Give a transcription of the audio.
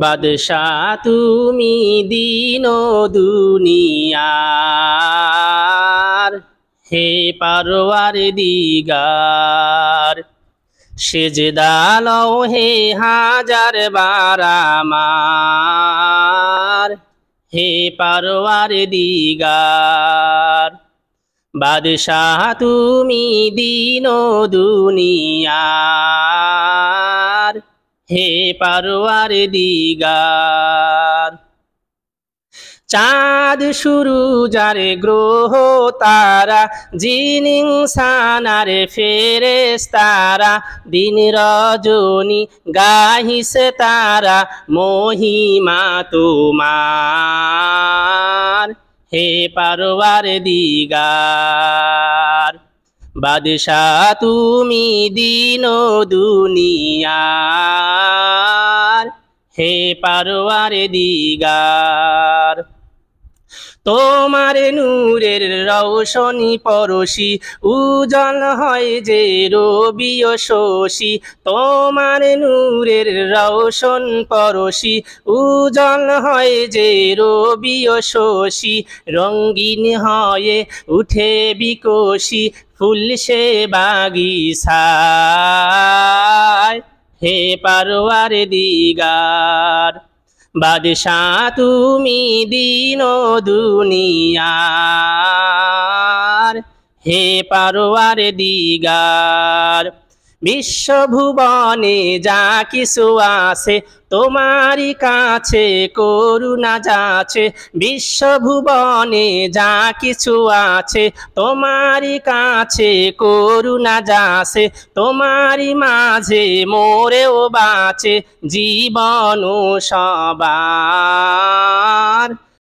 বাদশাহ তুমি দিন দুনিয়ার, হে পারওয়ার দিগার। সেজদা লও হে হাজার বার আমার, হে পারওয়ার দিগার। বাদশাহ তুমি দিন দুনিয়ার, হে পারওয়ার দিগার। চাঁদ সূরজ আর গ্রহ তারা, জিন ইনসান আর ফেরেশতারা, দিন রজনী গাহিছে তারা মহিমা তোমার, হে পারওয়ার দিগার। বাদশাহ তুমি দিন দুনিয়ার, হে পারওয়ার দিগার। তোমার নূরের রৌশনী পরশি, উজ্জ্বল হয় যে রবি ও শশী। তোমার নূরের রৌশন পরশি, উজ্জ্বল হয় যে রবি ও শশী। রঙিন হয়ে উঠে বিকশি ফুল সে বাগিচায়, হে পারওয়ার দিগার। বাদশাহ তুমি দিন দুনিয়ার, হে পারওয়ার দিগার। বিশ্বভুবনে যা কিছু আছে তোমারই কাছে করুণা যাচে। বিশ্বভুবনে যা কিছু আছে তোমারই কাছে করুণা যাচে। তোমারই মাঝে মোরেও বাঁচে জীবন সবার,